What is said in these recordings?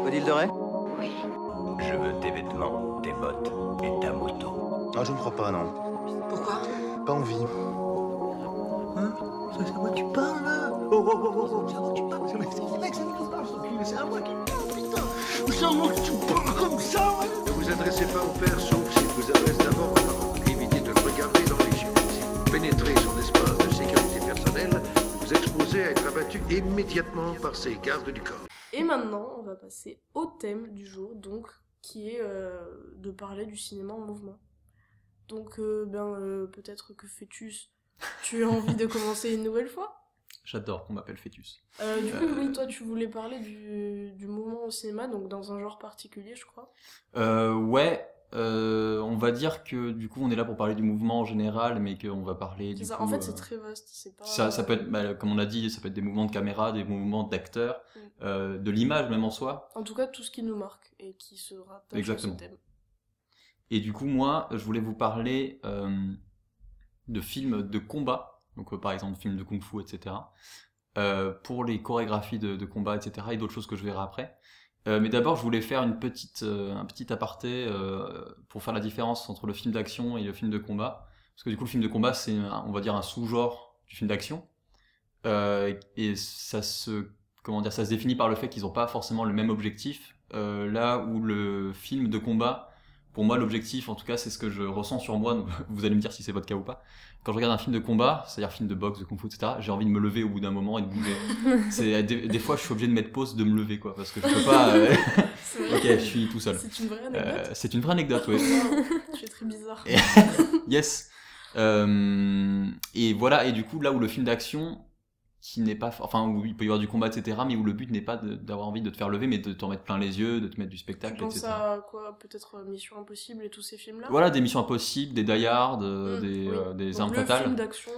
Odile de Ray? Oui. Je veux tes vêtements, tes bottes et ta moto. Ah, je ne crois pas, non. Pourquoi? Pas envie. Hein? C'est à moi que tu parles, là? C'est à moi que tu parles. C'est à moi qui parle, putain. C'est à moi que tu parles comme ça, ouais. Ne vous adressez pas au père, sauf s'il vous adresse d'abord aux parents. Évitez de le regarder dans les yeux. Si vous pénétrez son espace de sécurité personnelle, vous vous exposez à être abattu immédiatement par ses gardes du corps. Et maintenant, on va passer au thème du jour, donc, qui est de parler du cinéma en mouvement. Donc, peut-être que Fœtus, tu as envie de commencer une nouvelle fois? J'adore qu'on m'appelle Fœtus. Du coup, oui, toi, tu voulais parler du mouvement au cinéma, donc dans un genre particulier, je crois. On va dire que du coup on est là pour parler du mouvement en général, mais qu'on va parler du coup... En fait, c'est très vaste, c'est pas... Ça peut être, comme on a dit, ça peut être des mouvements de caméra, des mouvements d'acteurs, de l'image même en soi. En tout cas, tout ce qui nous marque et qui se rattache Exactement. à ce thème. Et du coup, moi, je voulais vous parler de films de combat, donc par exemple films de kung-fu, etc., pour les chorégraphies de combat, etc., et d'autres choses que je verrai après. Mais d'abord, je voulais faire un petit aparté pour faire la différence entre le film d'action et le film de combat. Parce que du coup, le film de combat, c'est, on va dire, un sous-genre du film d'action. Et ça se définit par le fait qu'ils n'ont pas forcément le même objectif. Là où le film de combat, pour moi, l'objectif, en tout cas, c'est ce que je ressens sur moi. Donc, vous allez me dire si c'est votre cas ou pas. Quand je regarde un film de combat, c'est-à-dire film de boxe, de kung-fu, etc., j'ai envie de me lever au bout d'un moment et de bouger. Des fois, je suis obligé de mettre pause, de me lever, quoi, parce que je peux pas. Ok, je suis tout seul. C'est une vraie anecdote. C'est une vraie anecdote, oui. Tu es très bizarre. Yes. Et voilà. Et du coup, là où le film d'action, qui n'est pas, enfin, où il peut y avoir du combat, etc., mais où le but n'est pas d'avoir envie de te faire lever, mais de t'en mettre plein les yeux, de te mettre du spectacle, tu penses etc. à quoi? Peut-être Mission Impossible et tous ces films-là? Voilà, des Missions Impossibles, des Die Hard, des Armes Fatales. Le film d'action...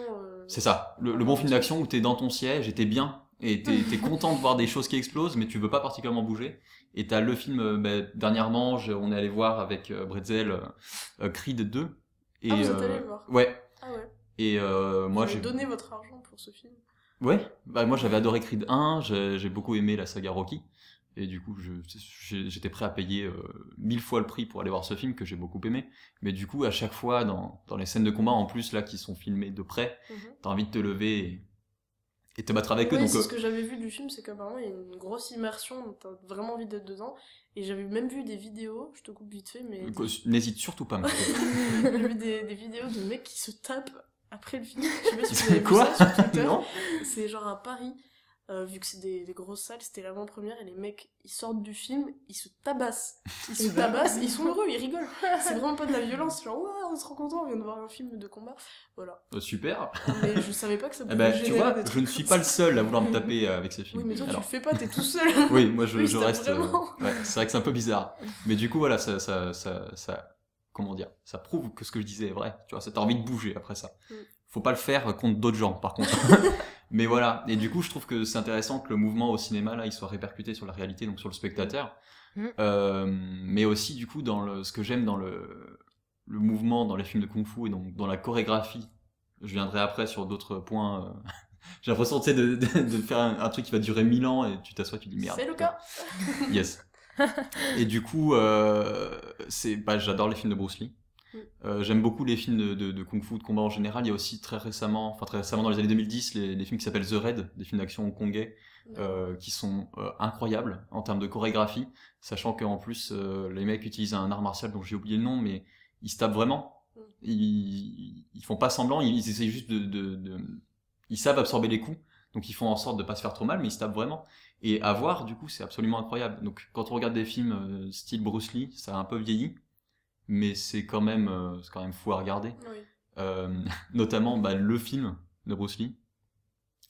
C'est ça, le bon film d'action où t'es dans ton siège et t'es bien, et t'es content de voir des choses qui explosent, mais tu veux pas particulièrement bouger. Et t'as le film, dernièrement, on est allé voir avec Bretzel, Creed 2. Et, vous êtes allé le voir? Ouais. Ah ouais. Et moi, j'ai donné votre argent pour ce film. Ouais, moi j'avais adoré Creed 1, j'ai beaucoup aimé la saga Rocky, et du coup j'étais prêt à payer 1000 fois le prix pour aller voir ce film que j'ai beaucoup aimé, mais du coup à chaque fois dans les scènes de combat en plus là qui sont filmées de près, t'as envie de te lever et te battre avec eux. Oui, Donc c'est ce que j'avais vu du film, c'est qu'apparemment il y a une grosse immersion, donc t'as vraiment envie d'être dedans, et j'avais même vu des vidéos, je te coupe vite fait, mais... N'hésite surtout pas. J'ai vu des vidéos de mecs qui se tapent après le film. Je sais pas si vous avez vu Quoi? ça sur Twitter. Non. C'est genre à Paris, vu que c'est des grosses salles, c'était l'avant-première et les mecs ils sortent du film, ils se tabassent. Ils sont heureux, ils rigolent. C'est vraiment pas de la violence, genre ouais, on est trop content, on vient de voir un film de combat. Voilà. Super. Mais je savais pas que ça pouvait générer tu vois, des je trucs ne suis comme pas le ça. seul à vouloir me taper avec ces films. Oui, mais toi Alors... tu le fais pas, t'es tout seul. Oui, moi je ça reste. vraiment. Ouais, c'est vrai que c'est un peu bizarre. Mais du coup, voilà, ça comment dire, ça prouve que ce que je disais est vrai. Tu vois, ça t'a envie de bouger après ça. Faut pas le faire contre d'autres gens, par contre. Mais voilà. Et du coup, je trouve que c'est intéressant que le mouvement au cinéma, là, il soit répercuté sur la réalité, donc sur le spectateur. Mais aussi, du coup, ce que j'aime dans le mouvement, dans les films de kung-fu et donc dans la chorégraphie. Je viendrai après sur d'autres points. J'ai l'impression, tu sais, de faire un truc qui va durer 1000 ans et tu t'assois, tu dis merde. C'est le cas. Yes. Et du coup, j'adore les films de Bruce Lee. J'aime beaucoup les films de kung-fu, de combat en général. Il y a aussi très récemment dans les années 2010, les films qui s'appellent The Raid, des films d'action hongkongais, qui sont incroyables en termes de chorégraphie, sachant qu'en plus, les mecs utilisent un art martial dont j'ai oublié le nom, mais ils se tapent vraiment. Ils font pas semblant, ils essaient juste ils savent absorber les coups, donc ils font en sorte de pas se faire trop mal, mais ils se tapent vraiment. Et à voir, du coup, c'est absolument incroyable. Donc, quand on regarde des films style Bruce Lee, ça a un peu vieilli, mais c'est quand même fou à regarder. Oui. Notamment, le film de Bruce Lee,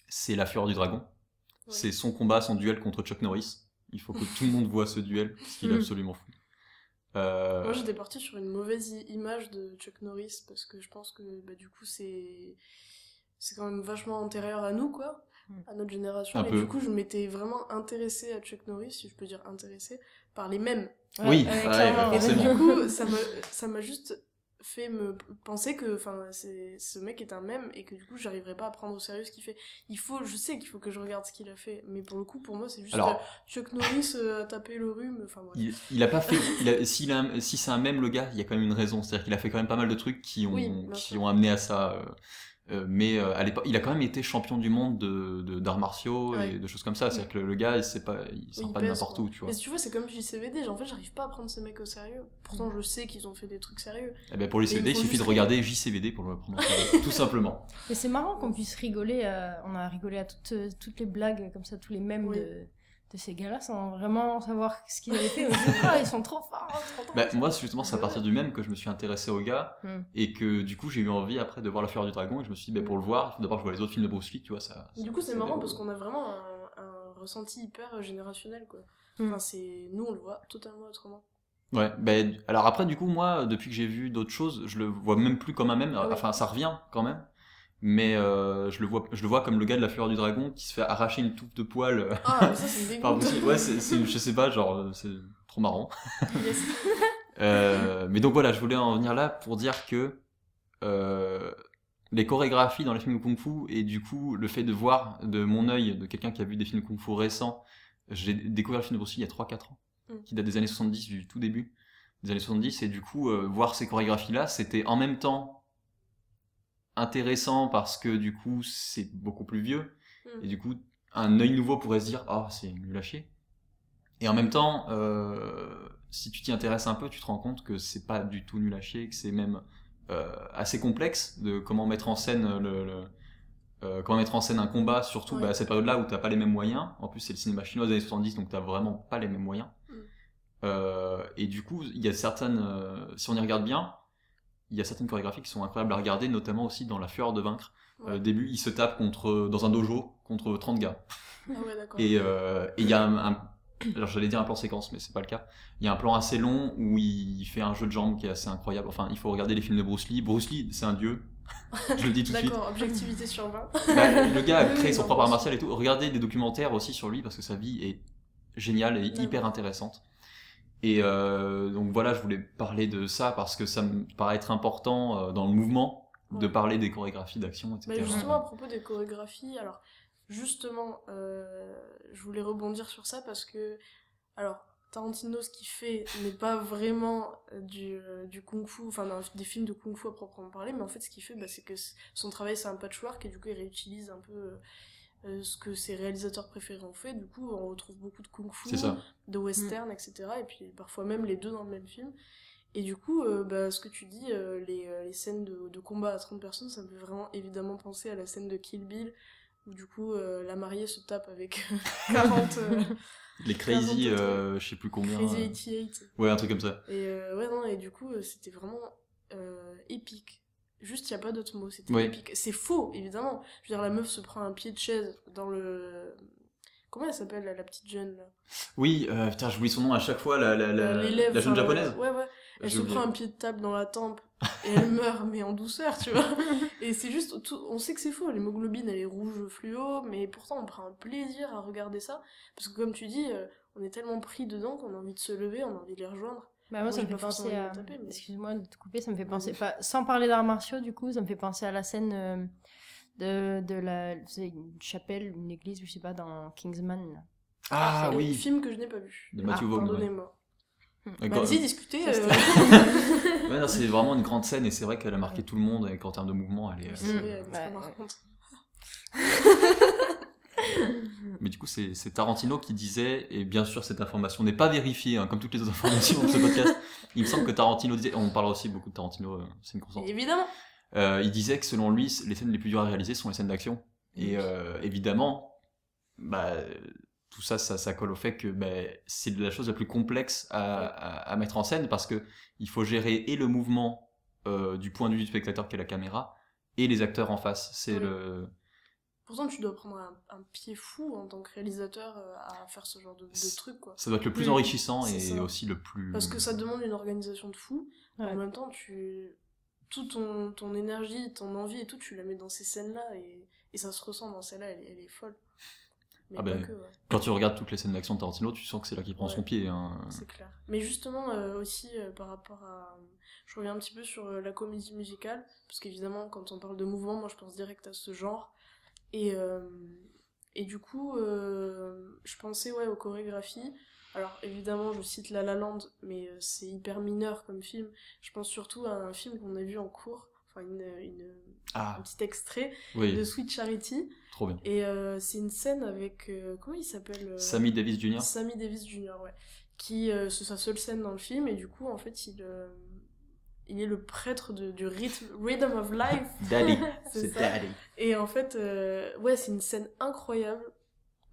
c'est La Fureur du Dragon. Oui. C'est son combat, son duel contre Chuck Norris. Il faut que tout le monde voit ce duel, parce qu'il est absolument fou. Moi, j'étais partie sur une mauvaise image de Chuck Norris, parce que je pense que, du coup, c'est quand même vachement antérieur à nous, quoi. À notre génération, du coup je m'étais vraiment intéressée à Chuck Norris, si je peux dire intéressée, par les mèmes. Oui, et du coup ça m'a juste fait me penser que ce mec est un mème et que du coup j'arriverai pas à prendre au sérieux ce qu'il fait. Je sais qu'il faut que je regarde ce qu'il a fait, mais pour le coup pour moi c'est juste Chuck Norris a tapé le rhume, enfin bref. Il a pas fait, si c'est un mème le gars, il y a quand même une raison, c'est-à-dire qu'il a fait quand même pas mal de trucs qui ont amené à ça. Mais à l'époque, il a quand même été champion du monde d'arts martiaux et de choses comme ça. C'est-à-dire que le gars, il sort pas de n'importe où, tu vois. Mais tu vois, c'est comme JCVD. En fait, j'arrive pas à prendre ces mecs au sérieux. Pourtant, je sais qu'ils ont fait des trucs sérieux. Et ben pour les CVD, il suffit de regarder JCVD pour le prendre au sérieux, tout simplement. Mais c'est marrant qu'on puisse rigoler. On a rigolé à toutes les blagues comme ça, tous les mèmes de ces gars-là sans vraiment savoir ce qu'ils avaient fait. Ils sont trop forts. Moi, justement, c'est à partir du même que je me suis intéressé au gars et que du coup, j'ai eu envie après de voir La Fureur du Dragon et je me suis dit, pour le voir, il faut d'abord que je vois les autres films de Bruce Lee, tu vois. Du coup, c'est marrant parce qu'on a vraiment un ressenti hyper générationnel, quoi. Enfin, nous, on le voit totalement autrement. Ouais, alors après, du coup, moi, depuis que j'ai vu d'autres choses, je le vois même plus comme un même. Enfin, ça revient quand même. Mais je le vois comme le gars de La Fureur du Dragon qui se fait arracher une touffe de poils. Ah, mais ça c'est une dégoût. Ouais, je sais pas, genre c'est trop marrant. Mais donc voilà, je voulais en venir là pour dire que les chorégraphies dans les films de kung-fu et du coup le fait de voir de mon œil de quelqu'un qui a vu des films de kung-fu récents, j'ai découvert le film de Bruce Lee il y a 3-4 ans, qui date des années 70, du tout début des années 70, et du coup voir ces chorégraphies là, c'était en même temps intéressant parce que du coup c'est beaucoup plus vieux et du coup un œil nouveau pourrait se dire c'est nul à chier, et en même temps si tu t'y intéresses un peu tu te rends compte que c'est pas du tout nul à chier, que c'est même assez complexe de comment mettre en scène comment mettre en scène un combat, surtout à cette période là où t'as pas les mêmes moyens. En plus c'est le cinéma chinois des années 70 donc t'as vraiment pas les mêmes moyens. Et du coup il y a certaines si on y regarde bien, il y a certaines chorégraphies qui sont incroyables à regarder, notamment aussi dans La Fureur de vaincre. Début, il se tape dans un dojo contre 30 gars. Ah ouais, d'accord. Et il y a alors j'allais dire un plan séquence, mais c'est pas le cas. Il y a un plan assez long où il fait un jeu de jambes qui est assez incroyable. Enfin, il faut regarder les films de Bruce Lee. Bruce Lee, c'est un dieu. Je le dis tout de suite. D'accord, objectivité sur 20. Le gars a créé son propre art martial et tout. Regardez des documentaires aussi sur lui parce que sa vie est géniale et hyper intéressante. Et donc voilà, je voulais parler de ça parce que ça me paraît être important dans le mouvement de parler des chorégraphies d'action, etc. Mais justement, à propos des chorégraphies, alors justement, je voulais rebondir sur ça parce que, alors, Tarantino, ce qu'il fait n'est pas vraiment du kung-fu, enfin des films de kung-fu à proprement parler, mais en fait, ce qu'il fait, c'est que son travail, c'est un patchwork et du coup, il réutilise un peu ce que ses réalisateurs préférés ont fait. Du coup on retrouve beaucoup de kung-fu, de western, etc. Et puis parfois même les deux dans le même film. Et du coup ce que tu dis, les scènes de combat à 30 personnes, ça me fait vraiment évidemment penser à la scène de Kill Bill où du coup la mariée se tape avec 40 les Crazy je sais plus combien, Crazy 88, ouais, un truc comme ça. et et du coup c'était vraiment épique. Juste, il n'y a pas d'autre mot, c'était épique. C'est faux, évidemment. Je veux dire, la meuf se prend un pied de chaise dans le... Comment elle s'appelle, la petite jeune, là ? Oui, putain, j'oublie son nom à chaque fois, la jeune japonaise. Ouais. Elle se prend un pied de table dans la tempe, et elle meurt, mais en douceur, tu vois. Et c'est juste, on sait que c'est faux, l'hémoglobine, elle est rouge fluo, mais pourtant, on prend un plaisir à regarder ça. Parce que, comme tu dis, on est tellement pris dedans qu'on a envie de se lever, on a envie de les rejoindre. Moi, ça me fait penser à... Excuse-moi de te couper, ça me fait penser... Sans parler d'arts martiaux, du coup, ça me fait penser à la scène de la... C'est une chapelle, une église, je sais pas, dans Kingsman. Là. Ah oui. C'est un film que je n'ai pas vu. De Matthew Vaughn. Pardonnez-moi. Vas-y, discutez. Non, c'est vraiment une grande scène et c'est vrai qu'elle a marqué tout le monde et qu'en termes de mouvement, elle est... C'est vrai, elle est très marquante. Mais du coup, c'est Tarantino qui disait, et bien sûr cette information n'est pas vérifiée, comme toutes les autres informations de ce podcast, il me semble que Tarantino disait, on parle aussi beaucoup de Tarantino, c'est une constante. Évidemment. Il disait que selon lui, les scènes les plus dures à réaliser sont les scènes d'action. Et évidemment, tout ça, ça colle au fait que c'est la chose la plus complexe à mettre en scène parce que il faut gérer et le mouvement du point de vue du spectateur qui est la caméra et les acteurs en face. C'est Pourtant, tu dois prendre un pied fou en tant que réalisateur à faire ce genre de truc, quoi. Ça doit être le plus enrichissant et aussi le plus... Parce que ça demande une organisation de fou. En même temps, toute ton énergie, ton envie et tout, tu la mets dans ces scènes-là et ça se ressent dans celle-là, elle est folle. Mais ah ben, quand tu regardes toutes les scènes d'action de Tarantino, tu sens que c'est là qu'il prend son pied. Hein. C'est clair. Mais justement, aussi, par rapport à... Je reviens un petit peu sur la comédie musicale, parce qu'évidemment, quand on parle de mouvement, moi je pense direct à ce genre. Et du coup, je pensais aux chorégraphies. Alors évidemment, je cite La La Land, mais c'est hyper mineur comme film. Je pense surtout à un film qu'on a vu en cours, enfin un petit extrait de Sweet Charity. Trop bien. Et c'est une scène avec comment il s'appelle Sammy Davis Jr. Sammy Davis Jr. Ouais. Qui c'est sa seule scène dans le film et du coup en fait il est le prêtre du Rhythm of Life. Daddy, c'est Daddy. Et en fait c'est une scène incroyable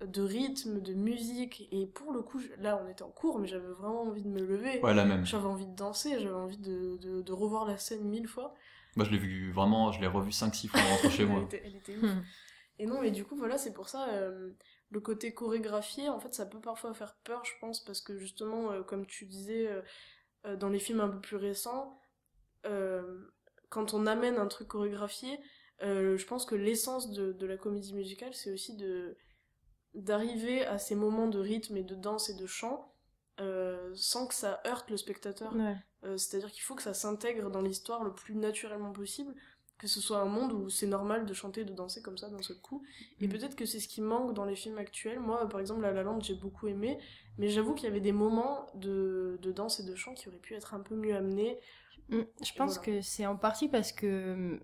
de rythme, de musique, et pour le coup là on était en cours mais j'avais vraiment envie de me lever. Ouais, la même. J'avais envie de danser, j'avais envie de revoir la scène 1000 fois. Moi je l'ai revu 5-6 fois en rentrant chez moi. Elle était ouf. Et non, mais du coup, voilà, c'est pour ça, le côté chorégraphié, en fait, ça peut parfois faire peur, je pense, parce que justement, comme tu disais, dans les films un peu plus récents, quand on amène un truc chorégraphié, je pense que l'essence de la comédie musicale, c'est aussi d'arriver à ces moments de rythme et de danse et de chant, sans que ça heurte le spectateur. Ouais. C'est-à-dire qu'il faut que ça s'intègre dans l'histoire le plus naturellement possible, que ce soit un monde où c'est normal de chanter, de danser comme ça d'un seul coup. Et peut-être que c'est ce qui manque dans les films actuels. Moi, par exemple, La La Land, j'ai beaucoup aimé, mais j'avoue qu'il y avait des moments de danse et de chant qui auraient pu être un peu mieux amenés. Je pense que c'est en partie parce que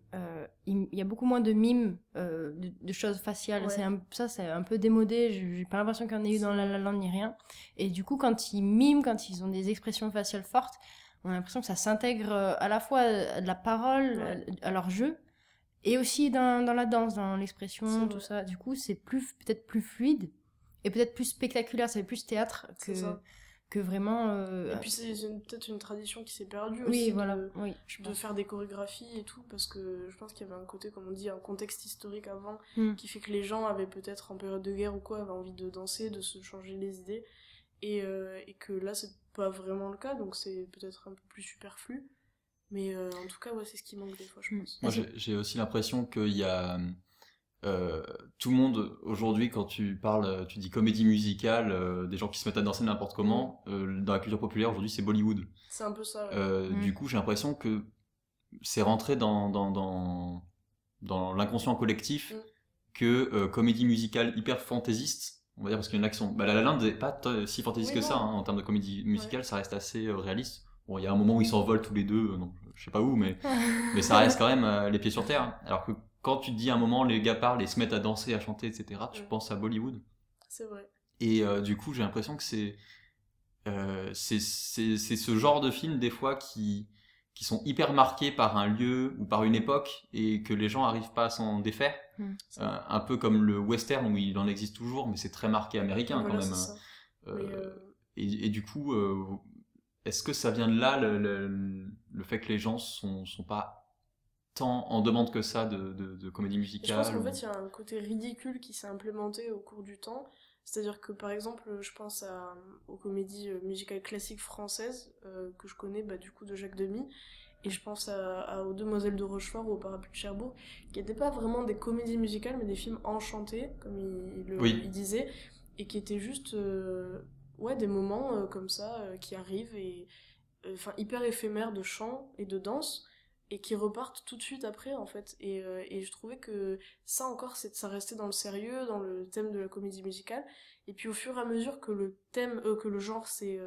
il y a beaucoup moins de mimes, de choses faciales. Ouais. Ça, c'est un peu démodé. J'ai pas l'impression qu'il y en ait eu dans La La Land ni rien. Et du coup, quand ils miment, quand ils ont des expressions faciales fortes, on a l'impression que ça s'intègre à la fois à de la parole, à leur jeu, et aussi dans la danse, dans l'expression, tout ça. Du coup, c'est peut-être plus fluide, et peut-être plus spectaculaire, c'est plus théâtre que vraiment... Et puis c'est peut-être une tradition qui s'est perdue oui, aussi, voilà. de faire des chorégraphies et tout, parce que je pense qu'il y avait un côté, comme on dit, un contexte historique avant, qui fait que les gens avaient peut-être, en période de guerre ou quoi, avaient envie de danser, de se changer les idées, et que là, c'est pas vraiment le cas, donc c'est peut-être un peu plus superflu, mais en tout cas c'est ce qui manque des fois, je pense. Moi j'ai aussi l'impression qu'il y a tout le monde aujourd'hui, quand tu dis comédie musicale, des gens qui se mettent à danser n'importe comment, dans la culture populaire aujourd'hui c'est Bollywood. C'est un peu ça. Du coup j'ai l'impression que c'est rentré dans l'inconscient collectif que comédie musicale hyper fantaisiste, on va dire, parce qu'il y en a qui sont... La La Land n'est pas si fantaisiste que ça, hein, en termes de comédie musicale, ça reste assez réaliste. Bon, il y a un moment où ils s'envolent tous les deux, non, je sais pas où, mais ça reste quand même les pieds sur terre. Hein. Alors que quand tu te dis à un moment, les gars parlent et se mettent à danser, à chanter, etc., tu penses à Bollywood. C'est vrai. Et du coup, j'ai l'impression que c'est ce genre de film, des fois, qui sont hyper marqués par un lieu ou par une époque et que les gens n'arrivent pas à s'en défaire. Un peu comme le western où il en existe toujours, mais c'est très marqué américain quand même. Et du coup, est-ce que ça vient de là, le fait que les gens sont pas tant en demande que ça de comédie musicale? Je pense qu'en fait, il y a un côté ridicule qui s'est implémenté au cours du temps. C'est-à-dire que, par exemple, je pense aux comédies musicales classiques françaises que je connais, du coup, de Jacques Demy. Et je pense aux Demoiselles de Rochefort ou au Parapluie de Cherbourg, qui n'étaient pas vraiment des comédies musicales, mais des films enchantés, comme il disait, et qui étaient juste des moments comme ça qui arrivent, et hyper éphémères de chant et de danse, et qui repartent tout de suite après, en fait. Et je trouvais que ça encore, ça restait dans le sérieux, dans le thème de la comédie musicale. Et puis au fur et à mesure que le genre s'est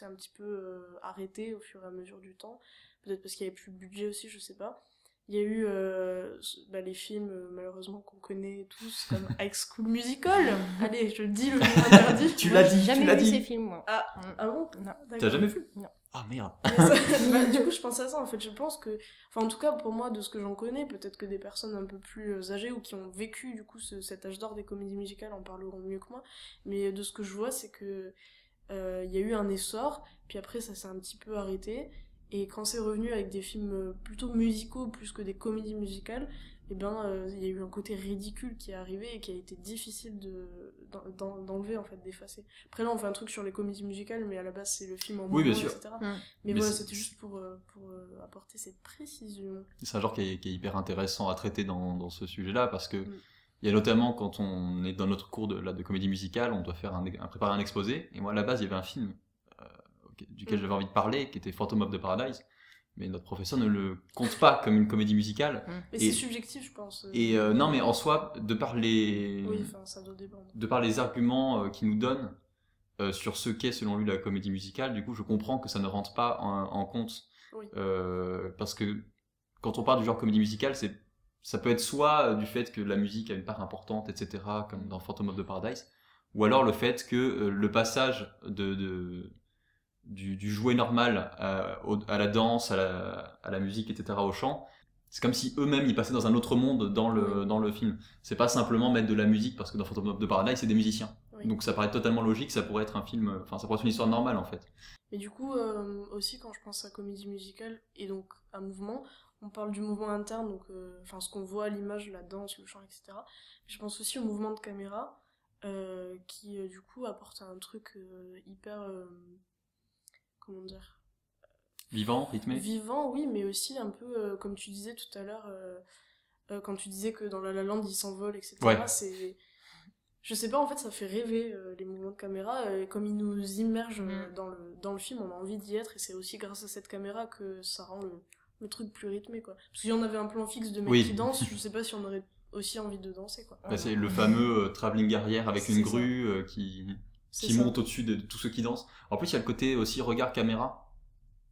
un petit peu arrêté au fur et à mesure du temps, peut-être parce qu'il n'y avait plus de budget aussi, je sais pas. Il y a eu les films, malheureusement, qu'on connaît tous, comme High School Musical. Allez, je dis le nom interdit. Tu l'as dit, j'ai jamais vu ces films, moi. Ah bon? Non. T'as jamais vu? Non. Ah merde. Du coup, je pense à ça, en fait. Je pense que, en tout cas, pour moi, de ce que j'en connais, peut-être que des personnes un peu plus âgées ou qui ont vécu, du coup, cet âge d'or des comédies musicales en parleront mieux que moi. Mais de ce que je vois, c'est que il y a eu un essor, puis après, ça s'est un petit peu arrêté. Et quand c'est revenu avec des films plutôt musicaux plus que des comédies musicales, il y a eu un côté ridicule qui est arrivé et qui a été difficile d'enlever, en fait, d'effacer. Après là, on fait un truc sur les comédies musicales, mais à la base, c'est le film en mouvement, bien sûr. etc. Mais voilà, c'était juste pour apporter cette précision. C'est un genre qui est hyper intéressant à traiter dans ce sujet-là, parce que Il y a notamment quand on est dans notre cours de comédie musicale, on doit préparer un exposé. Et moi, à la base, il y avait un film duquel j'avais envie de parler, qui était Phantom of the Paradise. Mais notre professeur ne le compte pas comme une comédie musicale. Mais c'est subjectif, je pense. Non, mais en soi, de par les arguments qu'il nous donne sur ce qu'est selon lui la comédie musicale, du coup, je comprends que ça ne rentre pas en compte. Oui. Parce que quand on parle du genre comédie musicale, ça peut être soit du fait que la musique a une part importante, etc., comme dans Phantom of the Paradise, ou alors le fait que le passage du jouet normal à la danse, à la musique, etc., au chant, c'est comme si eux-mêmes ils passaient dans un autre monde dans le film. C'est pas simplement mettre de la musique, parce que dans Phantom of the Paradise, c'est des musiciens. Oui. Donc ça paraît totalement logique, ça pourrait être un film, ça pourrait être une histoire normale en fait. Mais du coup, aussi quand je pense à comédie musicale et donc à mouvement, on parle du mouvement interne, donc ce qu'on voit à l'image, la danse, le chant, etc. Mais je pense aussi au mouvement de caméra, qui du coup apporte un truc hyper... comment dire, vivant, rythmé. Vivant, oui, mais aussi un peu, comme tu disais tout à l'heure, quand tu disais que dans La La Land, il s'envole, etc. Ouais. C'est... Je sais pas, en fait, ça fait rêver les mouvements de caméra. Comme ils nous immergent dans le film, on a envie d'y être, et c'est aussi grâce à cette caméra que ça rend le truc plus rythmé, quoi. Parce qu'il y en avait un plan fixe de mecs qui dansent, je sais pas si on aurait aussi envie de danser, quoi. Bah, c'est le fameux travelling arrière avec une grue qui monte au-dessus de tous ceux qui dansent. En plus, il y a le côté aussi regard caméra.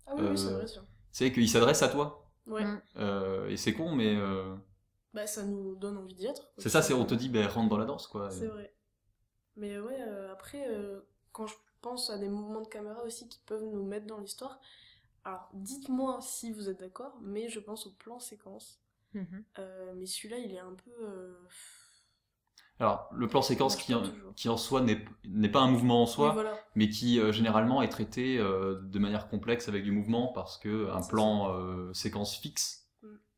Ah oui, c'est vrai, ça. C'est qu'il s'adresse à toi. Ouais. Et c'est con, mais... Bah, ça nous donne envie d'y être. C'est ça, on te dit, rentre dans la danse, quoi. C'est vrai. Mais ouais, après, quand je pense à des mouvements de caméra aussi qui peuvent nous mettre dans l'histoire, alors dites-moi si vous êtes d'accord, mais je pense au plan séquence. Mais celui-là, il est un peu... Alors, le plan séquence qui en soi n'est pas un mouvement en soi, oui, voilà. Mais qui généralement est traité de manière complexe avec du mouvement, parce que un plan séquence fixe,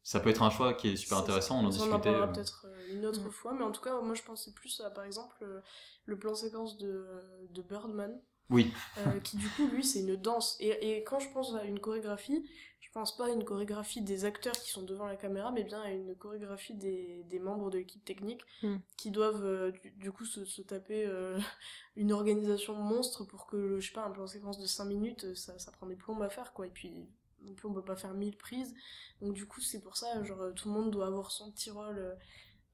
ça peut être un choix qui est super intéressant, on en discutait. On en parlera peut-être une autre fois, mais en tout cas, moi je pensais plus à, par exemple, le plan séquence de Birdman. Oui. Qui du coup, lui, c'est une danse. Et quand je pense à une chorégraphie, je pense pas à une chorégraphie des acteurs qui sont devant la caméra, mais bien à une chorégraphie des membres de l'équipe technique qui doivent du coup se taper une organisation monstre pour que, je sais pas, un plan séquence de 5 minutes, ça prend des plombes à faire, quoi. Et puis, non plus, on peut pas faire 1000 prises. Donc du coup, c'est pour ça, genre, tout le monde doit avoir son petit rôle.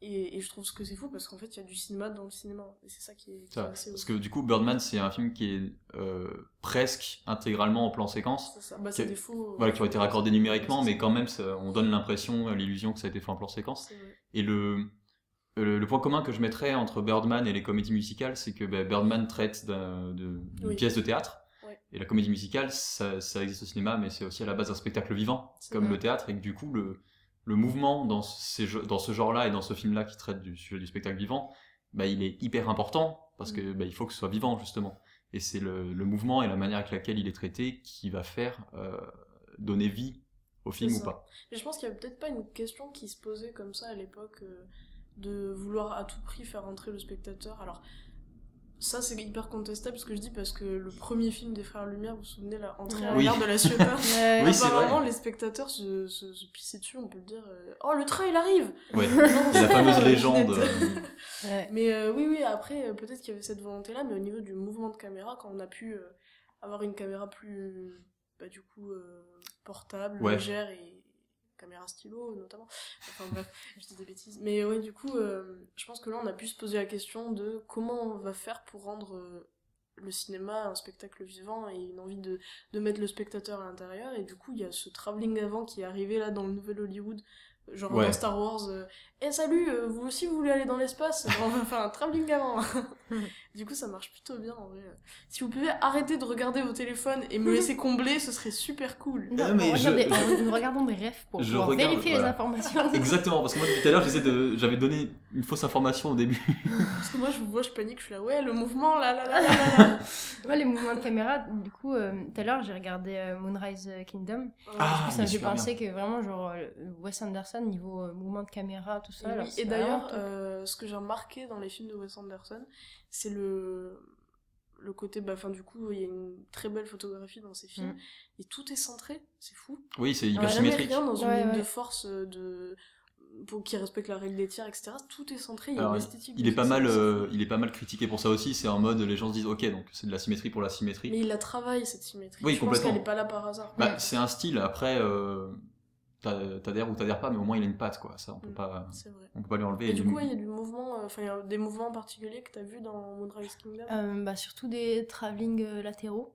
Et je trouve que c'est fou parce qu'en fait il y a du cinéma dans le cinéma et c'est ça qui est assez parce que du coup Birdman c'est un film qui est presque intégralement en plan séquence, c'est ça. Bah, c'est des faux, qui ont été raccordés numériquement, mais quand même on donne l'impression, l'illusion que ça a été fait en plan séquence. Et le point commun que je mettrais entre Birdman et les comédies musicales, c'est que Birdman traite d'une pièce de théâtre. Et la comédie musicale ça existe au cinéma, mais c'est aussi à la base un spectacle vivant comme le théâtre, et que du coup le mouvement dans ce genre-là et dans ce film-là qui traite du sujet du spectacle vivant, il est hyper important parce que il faut que ce soit vivant justement. Et c'est le mouvement et la manière avec laquelle il est traité qui va faire donner vie au film ou pas. Mais je pense qu'il y avait peut-être pas une question qui se posait comme ça à l'époque de vouloir à tout prix faire entrer le spectateur. Alors ça c'est hyper contestable ce que je dis parce que le premier film des Frères Lumière, vous vous souvenez, là, Entrée à la gare de la Ciotat, oui, apparemment les spectateurs se pissaient dessus, on peut le dire, oh le train il arrive. Ouais. La fameuse légende. Mais oui après peut-être qu'il y avait cette volonté là, mais au niveau du mouvement de caméra, quand on a pu avoir une caméra plus du coup portable, légère, et caméra stylo notamment, enfin bref, je dis des bêtises, mais ouais, du coup je pense que là on a pu se poser la question de comment on va faire pour rendre le cinéma un spectacle vivant et une envie de mettre le spectateur à l'intérieur. Et du coup il y a ce travelling avant qui est arrivé là dans le nouvel Hollywood, genre dans Star Wars, salut, vous aussi vous voulez aller dans l'espace, on va faire un travelling avant. Du coup ça marche plutôt bien en vrai. Si vous pouvez arrêter de regarder vos téléphones et me laisser combler, ce serait super cool. Non, mais nous regardons des refs pour vérifier les informations. Exactement, parce que moi depuis tout à l'heure j'avais donné une fausse information au début. Parce que moi je vous vois, je panique, je suis là, le mouvement là. Ouais, les mouvements de caméra, du coup tout à l'heure j'ai regardé Moonrise Kingdom. Du coup ça me fait penser que vraiment genre Wes Anderson niveau mouvement de caméra, tout ça. Oui, et d'ailleurs ce que j'ai remarqué dans les films de Wes Anderson, c'est le côté, du coup il y a une très belle photographie dans ces films et tout est centré, c'est fou. Oui, c'est hyper symétrique. Rien dans une ligne de force pour qu'il respecte la règle des tiers, etc. Tout est centré, il y a une esthétique. Il est pas mal critiqué pour ça aussi, c'est en mode les gens se disent ok, donc c'est de la symétrie pour la symétrie. Mais il la travaille cette symétrie. Oui, je complètement. pense qu'elle est pas là par hasard. C'est un style, après t'adhères ou t'adhères pas, mais au moins il a une patte, quoi. Ça, on peut pas lui enlever. Et du coup, il y a du mouvement, il y a des mouvements particuliers que t'as vu dans Moonrise Kingdom. Surtout des travelling latéraux.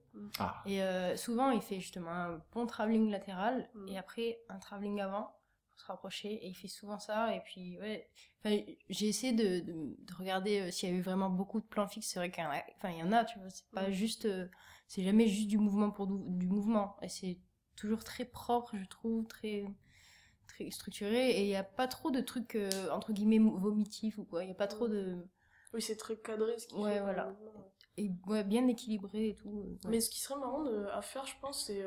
Et souvent, il fait justement un bon travelling latéral, et après un travelling avant, pour se rapprocher, et il fait souvent ça. Et puis, j'ai essayé de regarder s'il y avait vraiment beaucoup de plans fixes. C'est vrai qu'il y en a, tu vois, c'est pas juste, c'est jamais juste du mouvement pour du mouvement. Et c'est toujours très propre, je trouve, très structuré, et il n'y a pas trop de trucs entre guillemets vomitifs ou quoi, il n'y a pas trop de... Oui, c'est très cadré ce qui fait voilà. Et bien équilibré et tout. Mais ce qui serait marrant à faire, je pense, c'est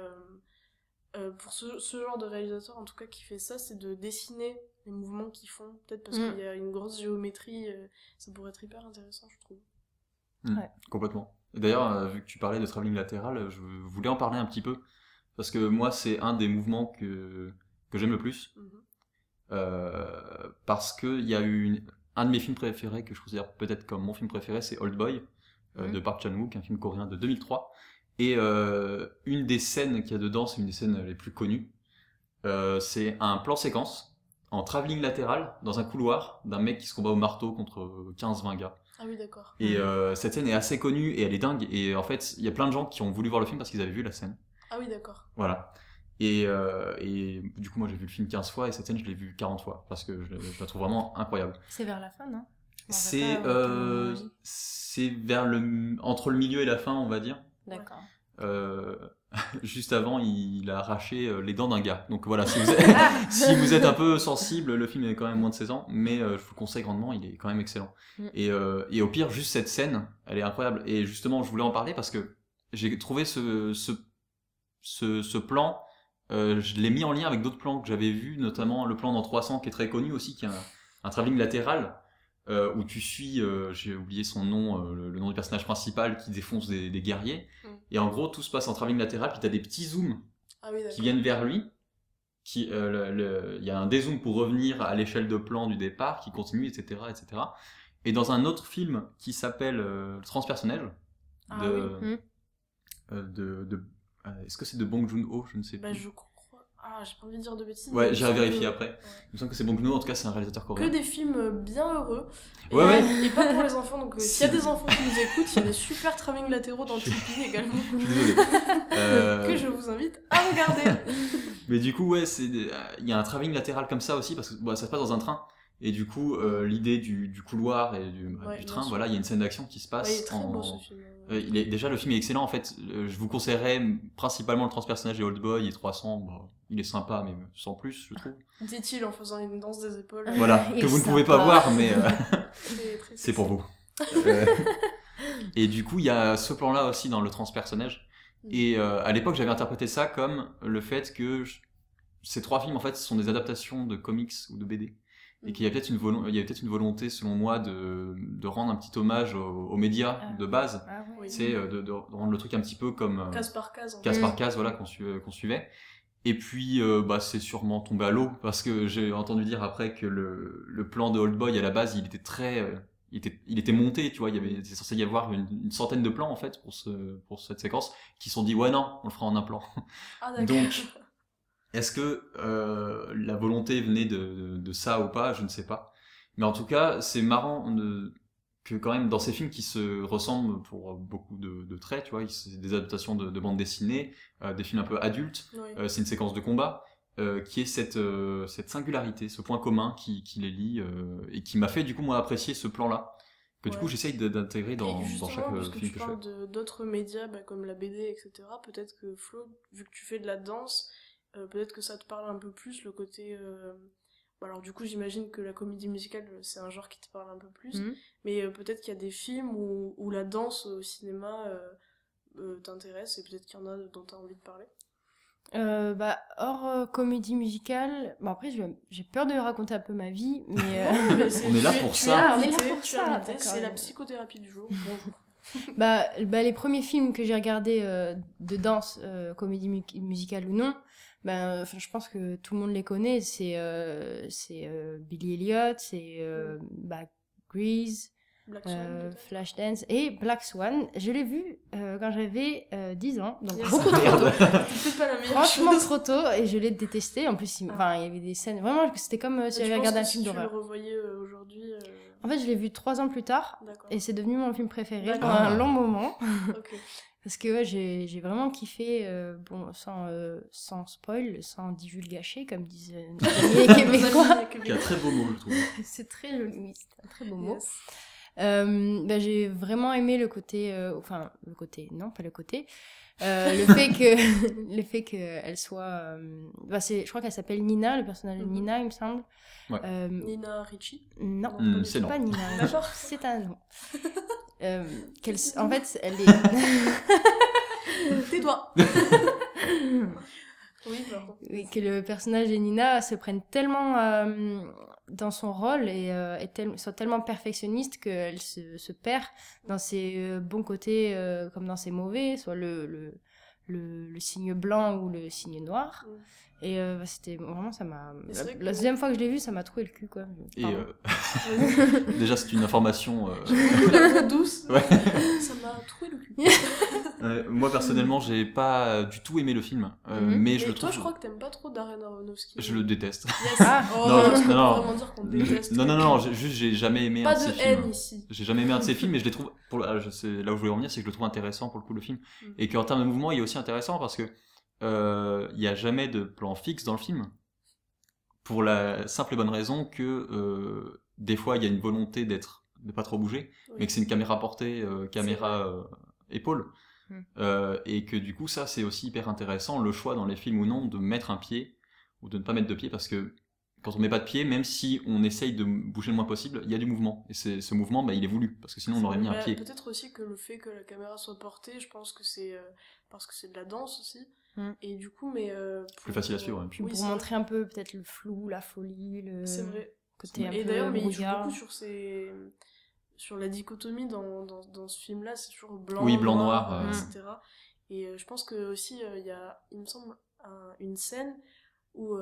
pour ce genre de réalisateur en tout cas qui fait ça, c'est de dessiner les mouvements qu'ils font, peut-être parce qu'il y a une grosse géométrie, ça pourrait être hyper intéressant, je trouve. Complètement. Et d'ailleurs, vu que tu parlais de travelling latéral, je voulais en parler un petit peu. Parce que moi, c'est un des mouvements que j'aime le plus. Parce qu'il y a eu un de mes films préférés, que je considère peut-être comme mon film préféré, c'est Old Boy, de Park Chan-wook, un film coréen de 2003. Et une des scènes qu'il y a dedans, c'est une des scènes les plus connues. C'est un plan séquence, en travelling latéral, dans un couloir, d'un mec qui se combat au marteau contre 15-20 gars. Ah oui, d'accord. Et cette scène est assez connue, et elle est dingue. Et en fait, il y a plein de gens qui ont voulu voir le film parce qu'ils avaient vu la scène. Ah oui, d'accord. Voilà. Et du coup, moi, j'ai vu le film 15 fois, et cette scène, je l'ai vue 40 fois, parce que je la trouve vraiment incroyable. C'est vers la fin, non? C'est entre le milieu et la fin, on va dire. D'accord. Juste avant, il a arraché les dents d'un gars. Donc voilà, si vous êtes un peu sensible, le film est quand même moins de 16 ans, mais je vous le conseille grandement, il est quand même excellent. Et au pire, juste cette scène, elle est incroyable. Et justement, je voulais en parler parce que j'ai trouvé ce plan, je l'ai mis en lien avec d'autres plans que j'avais vus, notamment le plan dans 300 qui est très connu aussi, qui est un travelling latéral, où tu suis, j'ai oublié son nom, le nom du personnage principal qui défonce des guerriers, et en gros tout se passe en travelling latéral, puis t'as des petits zooms qui viennent vers lui, il y a un dézoom pour revenir à l'échelle de plan du départ, qui continue, etc. Et dans un autre film qui s'appelle Transpersonnage, est-ce que c'est de Bong Joon-ho, je ne sais plus. Je crois. Ah, j'ai pas envie de dire de bêtises. Ouais, j'irai vérifier après. Il me semble que c'est Bong Joon-ho, en tout cas c'est un réalisateur coréen. Que des films bien heureux. Et pas pour les enfants, donc s'il y a des enfants qui nous écoutent, il y a des super travelling latéraux dans Tipeee également. Je suis désolé. Que je vous invite à regarder. Mais du coup, il y a un travelling latéral comme ça aussi, parce que ça se passe dans un train. Et du coup, l'idée du couloir et du train, voilà, il y a une scène d'action qui se passe. Il est très beau ce film. Déjà, le film est excellent en fait. Je vous conseillerais principalement le Transpersonnage et Old Boy et 300. Il est sympa, mais sans plus, je trouve. Dit-il en faisant une danse des épaules. Voilà, que vous ne pouvez pas voir, mais c'est pour vous. Et du coup, il y a ce plan-là aussi dans le Transpersonnage. Et à l'époque, j'avais interprété ça comme le fait que ces trois films, en fait, sont des adaptations de comics ou de BD. Et qu'il y a peut-être une volonté, selon moi, de rendre un petit hommage aux médias de base. C'est de rendre le truc un petit peu comme case par case. Case par case, voilà, qu'on suivait. Et puis, c'est sûrement tombé à l'eau, parce que j'ai entendu dire après que le plan de Old Boy, à la base, il était très... il était monté, tu vois, il était censé y avoir une centaine de plans, en fait, pour cette séquence, qui se sont dit, ouais, non, on le fera en un plan. Ah, d'accord. Donc... Est-ce que la volonté venait de ça ou pas? Je ne sais pas. Mais en tout cas, c'est marrant que quand même dans ces films qui se ressemblent pour beaucoup de traits, tu vois, c'est des adaptations de bandes dessinées, des films un peu adultes, c'est une séquence de combat, qui est cette singularité, ce point commun qui les lie, et qui m'a fait du coup moi apprécier ce plan-là. Que du coup j'essaye d'intégrer dans chaque film que je fais. Tu parles d'autres médias comme la BD, etc. Peut-être que Flo, vu que tu fais de la danse, peut-être que ça te parle un peu plus, le côté... alors du coup j'imagine que la comédie musicale c'est un genre qui te parle un peu plus, mais peut-être qu'il y a des films où la danse au cinéma t'intéresse, et peut-être qu'il y en a dont tu as envie de parler. Hors comédie musicale, après j'ai peur de raconter un peu ma vie, mais on est là pour ça. C'est la psychothérapie du jour. Bonjour. Les premiers films que j'ai regardés de danse, comédie musicale ou non, je pense que tout le monde les connaît. C'est Billy Elliot, c'est Grease, Flashdance et Black Swan. Je l'ai vu quand j'avais 10 ans, donc beaucoup trop tôt. Franchement trop tôt, et je l'ai détesté. En plus, il y avait des scènes vraiment, c'était comme si j'avais regardé un film d'horreur. Tu le revoyais aujourd'hui En fait, je l'ai vu 3 ans plus tard, et c'est devenu mon film préféré pendant un long moment. Parce que j'ai vraiment kiffé, sans spoil, sans divulgacher, comme disent les Québécois. Qui a un très beau mot, je trouve. C'est très joli, oui, c'est un très beau mot. J'ai vraiment aimé le fait qu'elle soit je crois qu'elle s'appelle Nina, le personnage de Nina, il me semble. Nina Ricci. Non, c'est pas non. Nina. D'accord. C'est un nom. En fait, elle est tais-toi. Oui, que le personnage de Nina se prenne tellement dans son rôle et soit tellement perfectionniste qu'elle se perd dans ses bons côtés comme dans ses mauvais, soit le signe blanc ou le signe noir. Et c'était vraiment, ça m'a... La deuxième fois que je l'ai vu, ça m'a troué le cul, quoi. Et déjà, c'est une information... La voix douce. Ouais. Ça m'a troué le cul. Moi, personnellement, j'ai pas du tout aimé le film. Mais je le trouve... Toi, je crois que t'aimes pas trop Darren Aronofsky. Je le déteste. Yes. Non, vraiment dire qu'on déteste. Non, juste, j'ai jamais aimé un de ses films. Pas de haine ici. J'ai jamais aimé un de ses films, mais je les trouve... là où je voulais en venir, c'est que je le trouve intéressant, pour le coup, le film. Et qu'en termes de mouvement, il est aussi intéressant parce que il y a jamais de plan fixe dans le film, pour la simple et bonne raison que des fois il y a une volonté de pas trop bouger, mais que c'est une caméra portée, épaule, et que du coup ça c'est aussi hyper intéressant, le choix dans les films ou non de mettre un pied ou de ne pas mettre de pied, parce que quand on met pas de pied, même si on essaye de bouger le moins possible, il y a du mouvement, et ce mouvement il est voulu, parce que sinon on aurait mis un pied. Peut-être aussi que le fait que la caméra soit portée, je pense que c'est parce que c'est de la danse aussi. Et du coup, plus facile à suivre. Puis pour montrer un peu peut-être le flou, la folie, c'est vrai. Côté un peu et d'ailleurs, mais il joue brouillard. beaucoup sur la dichotomie dans ce film-là, c'est toujours blanc, noir, etc. Et je pense que aussi il y a, il me semble, une scène où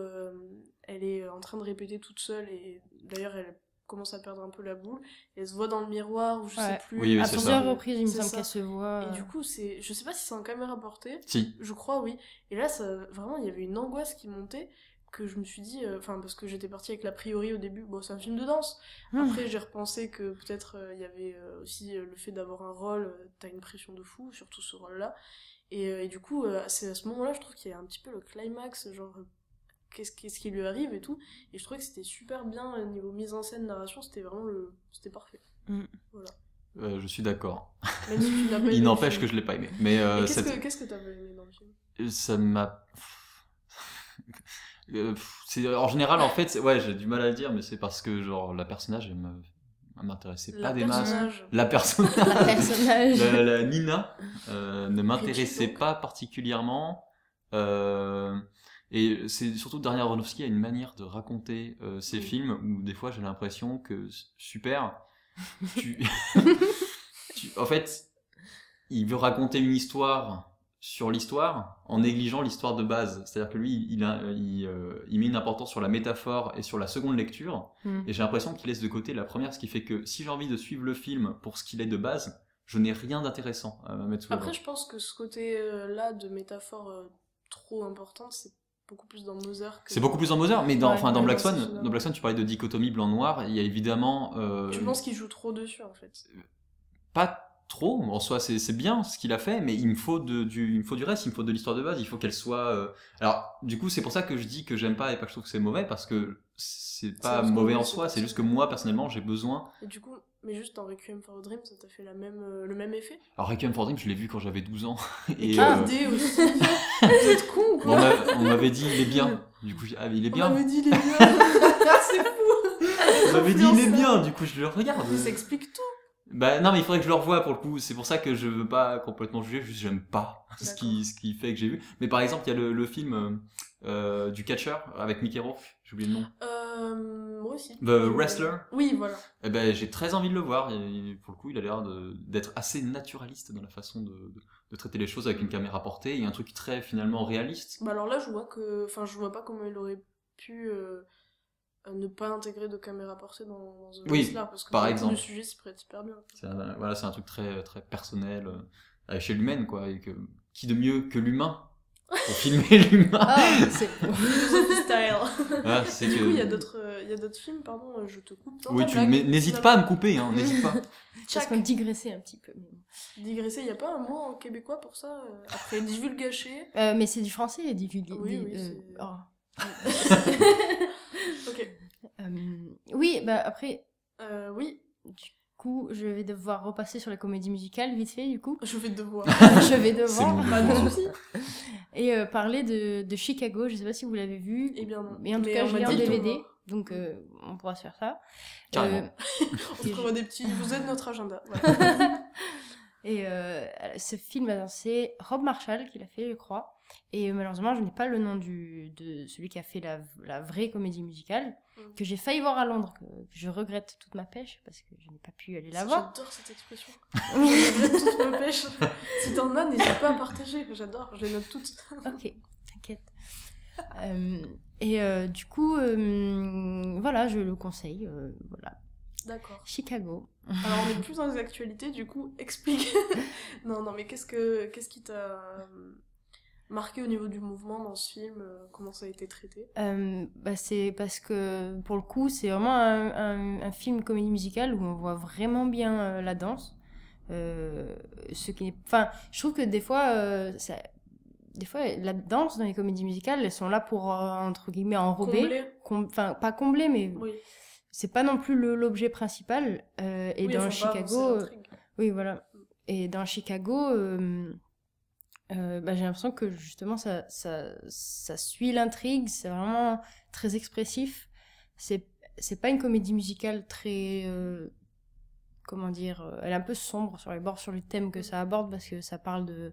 elle est en train de répéter toute seule, et d'ailleurs elle commence à perdre un peu la boule, et elle se voit dans le miroir, ou je sais plus. Oui, à plusieurs reprises, il me semble ça. qu'elle se voit. Et du coup, je sais pas si c'est en caméra portée. Si. Je crois, oui. Et là, vraiment, il y avait une angoisse qui montait, que je me suis dit, parce que j'étais partie avec l'a priori au début, bon, c'est un film de danse. Après, j'ai repensé que peut-être il y avait aussi le fait d'avoir un rôle, t'as une pression de fou, surtout ce rôle-là. Et du coup, c'est à ce moment-là, je trouve qu'il y a un petit peu le climax, genre qu'est-ce qui lui arrive et tout, et je trouvais que c'était super bien niveau mise en scène, narration, c'était vraiment c'était parfait. Voilà. Je suis d'accord. Même si tu n'as pas aimé. Il n'empêche que je l'ai pas aimé. Mais qu'est-ce que t'as pas aimé dans le film? Ça m'a... en général, en fait, j'ai du mal à le dire, mais c'est parce que genre la personnage elle m'intéressait pas des masses. La personnage. La Nina ne m'intéressait pas particulièrement. Et c'est surtout Darren Aronofsky a une manière de raconter ses films où des fois j'ai l'impression que super, en fait, il veut raconter une histoire sur l'histoire en négligeant l'histoire de base. C'est-à-dire que lui, il met une importance sur la métaphore et sur la seconde lecture, et j'ai l'impression qu'il laisse de côté la première, ce qui fait que si j'ai envie de suivre le film pour ce qu'il est de base, je n'ai rien d'intéressant à mettre sous la Après, je pense que ce côté-là de métaphore trop importante, c'est beaucoup plus dans Mother. C'est beaucoup plus dans Mother, mais dans Black Swan, tu parlais de dichotomie blanc-noir, il y a évidemment... Tu penses qu'il joue trop dessus, en fait? Pas trop, en soi c'est bien ce qu'il a fait, mais il me faut du reste, il me faut de l'histoire de base, il faut qu'elle soit... Alors, du coup, c'est pour ça que je dis que j'aime pas et pas que je trouve que c'est mauvais, parce que c'est pas mauvais en soi, c'est juste que moi, personnellement, j'ai besoin... Et du coup, mais juste dans Requiem for a Dream, ça t'a fait le même effet? Alors, Requiem for a Dream, je l'ai vu quand j'avais 12 ans. Et idée aussi. Vous êtes con ou quoi? On m'avait dit, il est bien. Du coup, il est bien. On m'avait dit, il est bien. C'est fou. On m'avait dit, il est bien. Du coup, je le regarde. Ça explique tout. Bah non, mais il faudrait que je le revoie pour le coup. C'est pour ça que je veux pas complètement juger, juste j'aime pas ce qui fait que j'ai vu. Mais par exemple, il y a le film du catcheur avec Mickey Rourke, j'ai oublié le nom. Oui, aussi. The Wrestler. Oui, voilà. Eh ben, j'ai très envie de le voir. Et pour le coup, il a l'air d'être assez naturaliste dans la façon de traiter les choses avec une caméra portée et un truc très finalement réaliste. Bah alors là, je vois pas comment il aurait pu ne pas intégrer de caméra portée dans The Wrestler, parce que par exemple, le sujet s'y prête hyper bien. C'est un truc très, très personnel, à l'échelle humaine, quoi. Et qui de mieux que l'humain pour filmer l'humain. Ah, c'est style. Ah, du coup, il y a d'autres films, pardon, je te coupe. Oui, n'hésite pas à me couper, hein, n'hésite pas. Parce qu'on digresser un petit peu. Digresser, il n'y a pas un mot en québécois pour ça après divulgacher. Mais c'est du français, divulguer. Oui, ok. Oui, bah après. Oui. Du coup, je vais devoir repasser sur les comédies musicales vite fait, du coup. Je vais devoir. Pas de soucis. Et parler de Chicago, je sais pas si vous l'avez vu. Eh bien non. Mais en tout cas, je l'ai en DVD, donc on pourra se faire ça. Carrément. On se prévoit des petits. Vous êtes notre agenda. Voilà. Et ce film, c'est Rob Marshall qui l'a fait, je crois. Et malheureusement, je n'ai pas le nom de celui qui a fait la vraie comédie musicale, que j'ai failli voir à Londres, que je regrette toute ma pêche, parce que je n'ai pas pu aller la voir. J'adore cette expression. Je regrette toute ma pêche. Si t'en as, n'hésite pas à partager. J'adore, je les note toutes. Ok, t'inquiète. Du coup, voilà, je le conseille. Voilà. D'accord. Chicago. Alors, on est plus dans les actualités, du coup, explique. non, mais qu'est-ce qui t'a marqué au niveau du mouvement dans ce film, comment ça a été traité? C'est parce que, pour le coup, c'est vraiment un film comédie musicale où on voit vraiment bien la danse. Ce qui n'est... Enfin, je trouve que des fois, la danse dans les comédies musicales, elles sont là pour, entre guillemets, enrober. Enfin, pas combler, mais... Oui. C'est pas non plus l'objet principal. Et oui, dans Chicago... oui, voilà. Et dans Chicago... j'ai l'impression que justement ça suit l'intrigue, c'est vraiment très expressif. C'est pas une comédie musicale très comment dire, elle est un peu sombre sur les bords, sur le thème que ça aborde, parce que ça parle de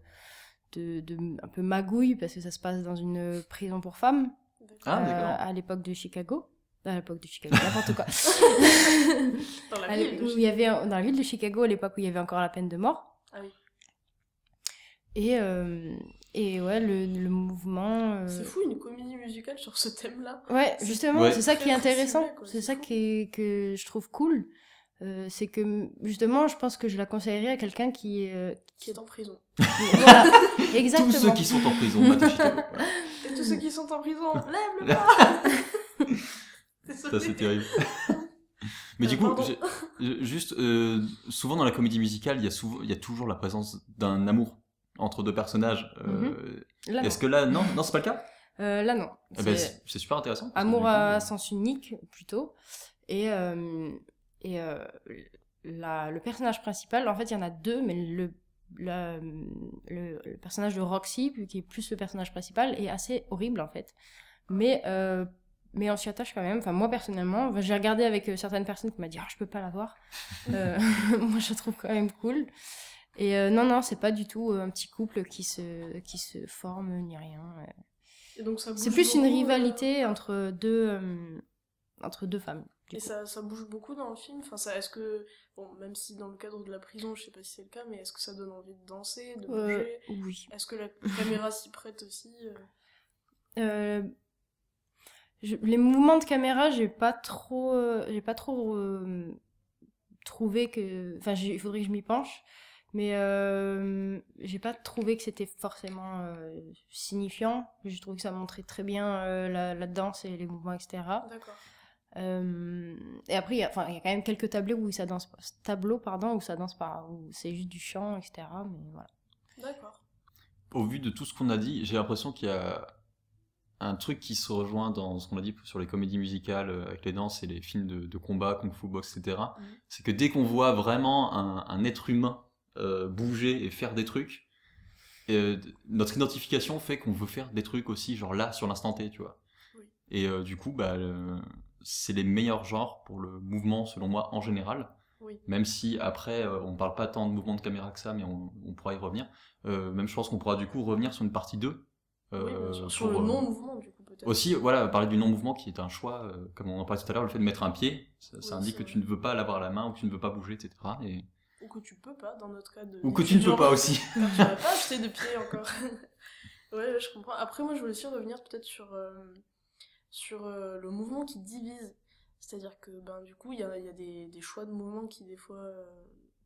un peu magouille, parce que ça se passe dans une prison pour femmes. À l'époque de Chicago. N'importe quoi. Dans la ville de Chicago. Dans la ville de Chicago, à l'époque où il y avait encore la peine de mort. Ah oui. Et ouais, le mouvement... C'est fou, une comédie musicale sur ce thème-là. Ouais, justement, c'est ça qui est intéressant. C'est ça que je trouve cool. C'est que, justement, je pense que je la conseillerais à quelqu'un qui est en prison. Voilà, exactement. Tous ceux qui sont en prison, Chicago. Et tous ceux qui sont en prison, lève le bras. Ça, c'est terrible. Mais du coup, juste, souvent dans la comédie musicale, il y a toujours la présence d'un amour entre deux personnages. Est-ce que là, non, c'est pas le cas? Là, non. C'est super intéressant. Amour à sens unique, plutôt. Et le personnage principal, en fait, il y en a deux, mais le personnage de Roxy, qui est plus le personnage principal, est assez horrible, en fait. Mais on s'y attache quand même. Enfin, moi, personnellement, j'ai regardé avec certaines personnes qui m'ont dit « Ah, je peux pas la voir. » Moi, je la trouve quand même cool. Et non, c'est pas du tout un petit couple qui se forme, ni rien. Et donc, ça bouge c'est plus une rivalité entre deux femmes. Et ça bouge beaucoup dans le film. Enfin, est-ce que, bon, même si dans le cadre de la prison, je sais pas si c'est le cas, mais est-ce que ça donne envie de danser, de bouger? Oui. Est-ce que la caméra s'y prête aussi? Les mouvements de caméra, j'ai pas trop trouvé que... Enfin, il faudrait que je m'y penche. Mais j'ai pas trouvé que c'était forcément signifiant. J'ai trouvé que ça montrait très bien la danse et les mouvements, etc. D'accord. Et après, il y a quand même quelques tableaux où ça danse pas, où c'est juste du chant, etc. Mais voilà. D'accord. Au vu de tout ce qu'on a dit, j'ai l'impression qu'il y a un truc qui se rejoint dans ce qu'on a dit sur les comédies musicales avec les danses et les films de combat, kung-fu, boxe, etc. C'est que dès qu'on voit vraiment un être humain bouger et faire des trucs, notre identification fait qu'on veut faire des trucs aussi, genre là, sur l'instant T, tu vois. Oui. Et du coup, c'est les meilleurs genres pour le mouvement, selon moi, en général. Oui. Même si après, on parle pas tant de mouvement de caméra que ça, mais on pourra y revenir. Même je pense qu'on pourra du coup revenir sur une partie 2. Oui, bien sûr. Sur le non-mouvement, du coup, peut-être. peut-être. Aussi, voilà, parler du non-mouvement qui est un choix, comme on en parlait tout à l'heure, le fait de mettre un pied, ça indique que tu ne veux pas l'avoir à la main ou que tu ne veux pas bouger, etc. Et... Ou que tu peux pas, dans notre cas de... Ou que tu ne peux pas aussi. Car tu n'as pas acheté de pied encore. Ouais, je comprends. Après, moi, je voulais aussi revenir peut-être sur le mouvement qui divise. C'est-à-dire que, du coup, il y a des choix de mouvement qui, des fois,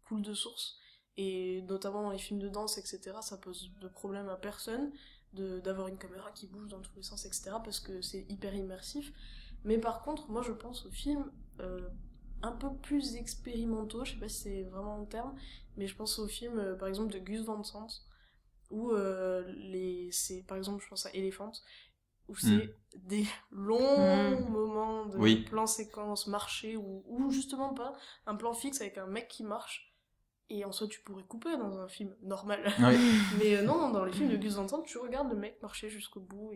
coulent de source. Et notamment dans les films de danse, etc., ça pose de problème à personne d'avoir une caméra qui bouge dans tous les sens, etc., parce que c'est hyper immersif. Mais par contre, moi, je pense aux films un peu plus expérimentaux, je sais pas si c'est vraiment un terme, mais je pense aux films, par exemple, de Gus Van Sant, où c'est, par exemple, je pense à Elephant, où c'est des longs moments de plan séquence marché, ou justement pas, un plan fixe avec un mec qui marche, et en soi tu pourrais couper dans un film normal. Mais non, dans les films de Gus Van Sant, tu regardes le mec marcher jusqu'au bout,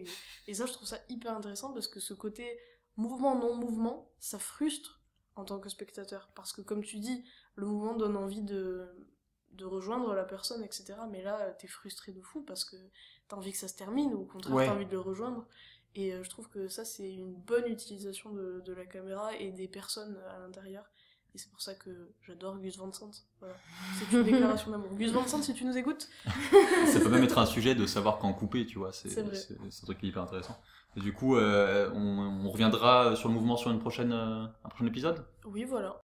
et ça je trouve ça hyper intéressant, parce que ce côté mouvement-non-mouvement, ça frustre en tant que spectateur, parce que comme tu dis, le mouvement donne envie de rejoindre la personne, etc. Mais là, t'es frustré de fou parce que t'as envie que ça se termine, ou au contraire, t'as envie de le rejoindre. Et je trouve que ça, c'est une bonne utilisation de la caméra et des personnes à l'intérieur. Et c'est pour ça que j'adore Gus Van Sant. Voilà. C'est une déclaration d'amour. Gus Van Sant, si tu nous écoutes. Ça peut même être un sujet de savoir quand couper, tu vois. C'est un truc qui est hyper intéressant. Et du coup, on reviendra sur le mouvement sur un prochain épisode. Oui, voilà.